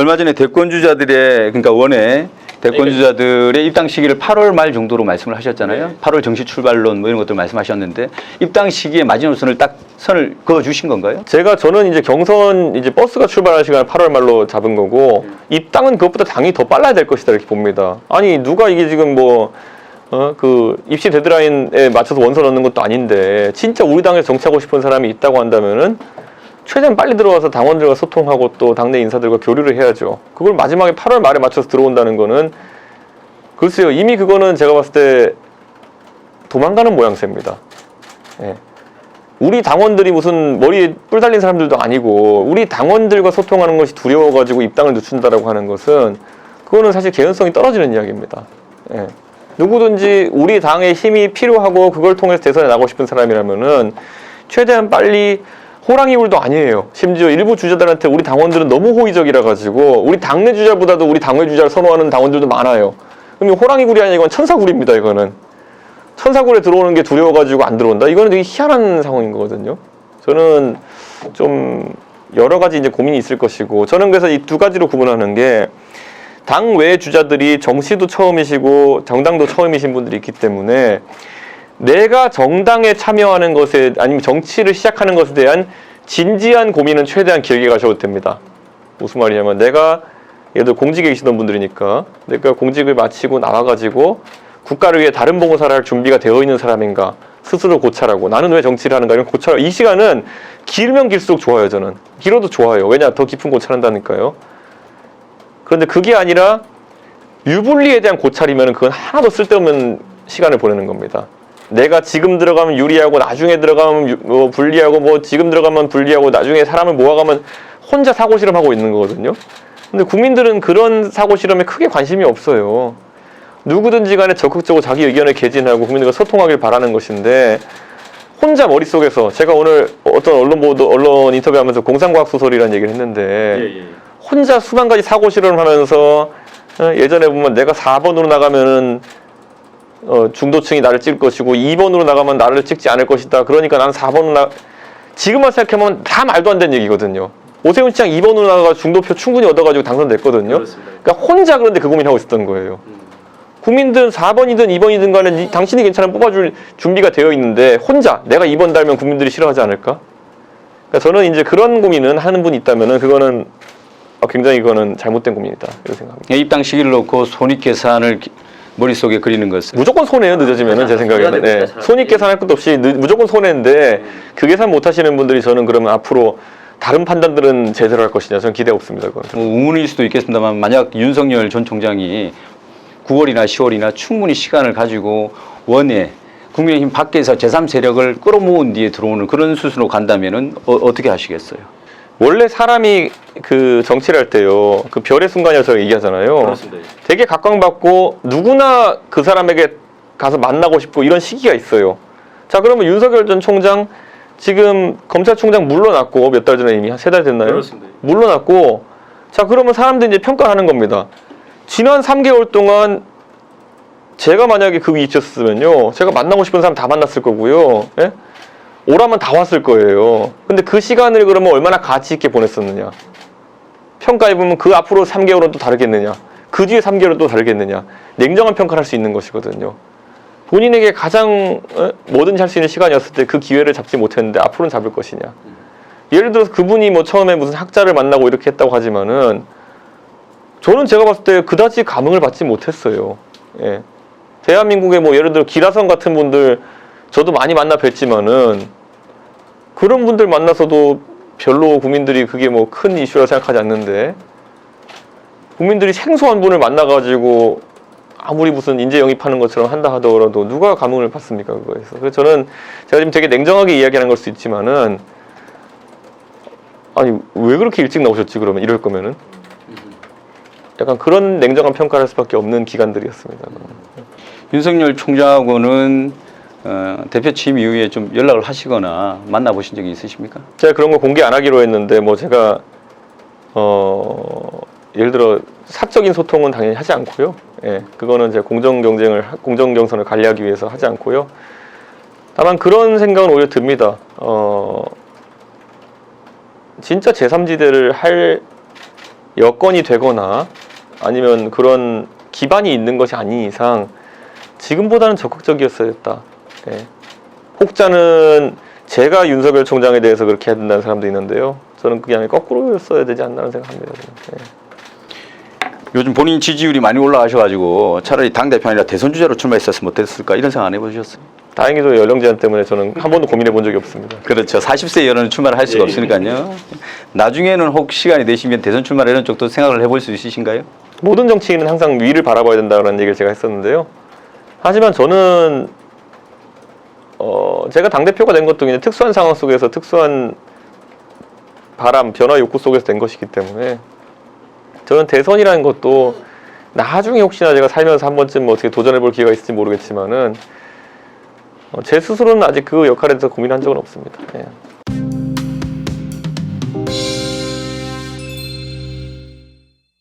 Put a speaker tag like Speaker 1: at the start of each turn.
Speaker 1: 얼마 전에 대권주자들의 그러니까 원외 대권주자들의 입당 시기를 8월 말 정도로 말씀을 하셨잖아요. 네. 8월 정시 출발론 뭐 이런 것들 말씀하셨는데 입당 시기에 마지노선을 딱 선을 그어 주신 건가요?
Speaker 2: 저는 이제 경선 이제 버스가 출발할 시간을 8월 말로 잡은 거고 입당은 그것보다 당연히 더 빨라야 될 것이다 이렇게 봅니다. 아니 누가 이게 지금 뭐 그 입시 데드라인에 맞춰서 원서 넣는 것도 아닌데 진짜 우리 당에서 정치하고 싶은 사람이 있다고 한다면은 최대한 빨리 들어와서 당원들과 소통하고 또 당내 인사들과 교류를 해야죠. 그걸 마지막에 8월 말에 맞춰서 들어온다는 거는 글쎄요, 이미 그거는 제가 봤을 때 도망가는 모양새입니다. 예. 우리 당원들이 무슨 머리에 뿔 달린 사람들도 아니고 우리 당원들과 소통하는 것이 두려워가지고 입당을 늦춘다라고 하는 것은 그거는 사실 개연성이 떨어지는 이야기입니다. 예. 누구든지 우리 당의 힘이 필요하고 그걸 통해서 대선에 나가고 싶은 사람이라면은 최대한 빨리 호랑이 굴도 아니에요. 심지어 일부 주자들한테 우리 당원들은 너무 호의적이라 가지고 우리 당내 주자보다도 우리 당외 주자를 선호하는 당원들도 많아요. 그럼 호랑이 굴이 아니라 이건 천사굴입니다. 이거는 천사굴에 들어오는 게 두려워가지고 안 들어온다. 이거는 되게 희한한 상황인 거거든요. 저는 좀 여러 가지 이제 고민이 있을 것이고 저는 그래서 이 두 가지로 구분하는 게 당외 주자들이 정치도 처음이시고 정당도 처음이신 분들이 있기 때문에 내가 정당에 참여하는 것에 아니면 정치를 시작하는 것에 대한 진지한 고민은 최대한 길게 가셔도 됩니다. 무슨 말이냐면 내가 예를 들어 공직에 계시던 분들이니까 내가 공직을 마치고 나와가지고 국가를 위해 다른 봉사를 할 준비가 되어 있는 사람인가 스스로 고찰하고 나는 왜 정치를 하는가 이런 고찰하고 이 시간은 길면 길수록 좋아요. 저는 길어도 좋아요. 왜냐 더 깊은 고찰한다니까요. 그런데 그게 아니라 유불리에 대한 고찰이면 그건 하나도 쓸데없는 시간을 보내는 겁니다. 내가 지금 들어가면 유리하고 나중에 들어가면 불리하고 뭐 지금 들어가면 불리하고 나중에 사람을 모아가면 혼자 사고 실험하고 있는 거거든요. 근데 국민들은 그런 사고 실험에 크게 관심이 없어요. 누구든지 간에 적극적으로 자기 의견을 개진하고 국민들과 소통하길 바라는 것인데 혼자 머릿속에서 제가 오늘 어떤 언론 인터뷰하면서 공상과학 소설이라는 얘기를 했는데 혼자 수만 가지 사고 실험을 하면서 예전에 보면 내가 4번으로 나가면은 중도층이 나를 찍을 것이고 2번으로 나가면 나를 찍지 않을 것이다. 그러니까 나는 4번으로 지금만 생각하면 다 말도 안 되는 얘기거든요. 오세훈 시장 2번으로 나가서 중도표 충분히 얻어가지고 당선됐거든요. 그렇습니다. 그러니까 혼자 그런데 그 고민하고 있었던 거예요. 국민들은 4번이든 2번이든 간에 당신이 괜찮으면 뽑아줄 준비가 되어 있는데 혼자 내가 2번 달면 국민들이 싫어하지 않을까? 그러니까 저는 이제 그런 고민은 하는 분이 있다면은 그거는 굉장히 이거는 잘못된 고민이다 이렇게 생각합니다.
Speaker 1: 입당 시기를 놓고 손익계산을 머릿속에 그리는 것은
Speaker 2: 무조건 손해요. 늦어지면은 제 생각에는 네. 손익계산할 것도 없이 무조건 손해인데 그 계산 못 하시는 분들이 저는 그러면 앞으로 다른 판단들은 제대로 할 것이냐 저는 기대 없습니다. 그건.
Speaker 1: 뭐 의문일 수도 있겠습니다만 만약 윤석열 전 총장이 9월이나 10월이나 충분히 시간을 가지고 원외 국민의힘 밖에서 제3세력을 끌어모은 뒤에 들어오는 그런 수순으로 간다면은 어떻게 하시겠어요?
Speaker 2: 원래 사람이 그 정치를 할 때요, 그 별의 순간이라고 저희가 얘기하잖아요. 그렇습니다. 되게 각광받고 누구나 그 사람에게 가서 만나고 싶고 이런 시기가 있어요. 자, 그러면 윤석열 전 총장 지금 검찰총장 물러났고 몇 달 전에 이미 한 3달 됐나요? 그렇습니다. 물러났고 자, 그러면 사람들이 이제 평가하는 겁니다. 지난 3개월 동안 제가 만약에 그 위에 있었으면요, 제가 만나고 싶은 사람 다 만났을 거고요. 예? 오라면 다 왔을 거예요. 근데 그 시간을 그러면 얼마나 가치 있게 보냈었느냐. 평가해보면 그 앞으로 3개월은 또 다르겠느냐. 그 뒤에 3개월은 또 다르겠느냐. 냉정한 평가를 할 수 있는 것이거든요. 본인에게 가장 뭐든지 할 수 있는 시간이었을 때 그 기회를 잡지 못했는데 앞으로는 잡을 것이냐. 예를 들어서 그분이 뭐 처음에 무슨 학자를 만나고 이렇게 했다고 하지만은 저는 제가 봤을 때 그다지 감흥을 받지 못했어요. 예. 대한민국의 뭐 예를 들어 기라성 같은 분들 저도 많이 만나 뵀지만은 그런 분들 만나서도 별로 국민들이 그게 뭐 큰 이슈라 생각하지 않는데 국민들이 생소한 분을 만나가지고 아무리 무슨 인재 영입하는 것처럼 한다 하더라도 누가 감흥을 받습니까 그거에서. 그래서 저는 제가 지금 되게 냉정하게 이야기하는 걸 수 있지만은 아니 왜 그렇게 일찍 나오셨지 그러면 이럴 거면은 약간 그런 냉정한 평가를 할 수밖에 없는 기간들이었습니다.
Speaker 1: 윤석열 총장하고는 대표 취임 이후에 좀 연락을 하시거나 만나보신 적이 있으십니까? 제가
Speaker 2: 그런 거 공개 안 하기로 했는데 뭐 제가 예를 들어 사적인 소통은 당연히 하지 않고요. 예, 그거는 이제 공정 경선을 관리하기 위해서 하지 않고요. 다만 그런 생각은 오히려 듭니다. 진짜 제3지대를 할 여건이 되거나 아니면 그런 기반이 있는 것이 아닌 이상 지금보다는 적극적이었어야 했다. 예. 혹자는 제가 윤석열 총장에 대해서 그렇게 해야 된다는 사람도 있는데요. 저는 그게 아니라 거꾸로였어야 되지 않나는 생각합니다. 예.
Speaker 1: 요즘 본인 지지율이 많이 올라가셔가지고 차라리 당대표 아니라 대선 주자로 출마했었으면 어땠을까 이런 생각 안 해보셨어요?
Speaker 2: 다행히도 연령 제한 때문에 저는 한 번도 고민해 본 적이 없습니다.
Speaker 1: 그렇죠. 40세 이하는 출마를 할 수가 없으니까요. 나중에는 혹 시간이 되시면 대선 출마 이런 쪽도 생각을 해볼 수 있으신가요?
Speaker 2: 모든 정치인은 항상 위를 바라봐야 된다는 얘기를 제가 했었는데요. 하지만 저는 제가 당대표가 된 것도 그냥 특수한 상황 속에서 특수한 바람, 변화 욕구 속에서 된 것이기 때문에 저는 대선이라는 것도 나중에 혹시나 제가 살면서 한 번쯤 어떻게 도전해 볼 기회가 있을지 모르겠지만은 제 스스로는 아직 그 역할에 대해서 고민한 적은 없습니다. 예.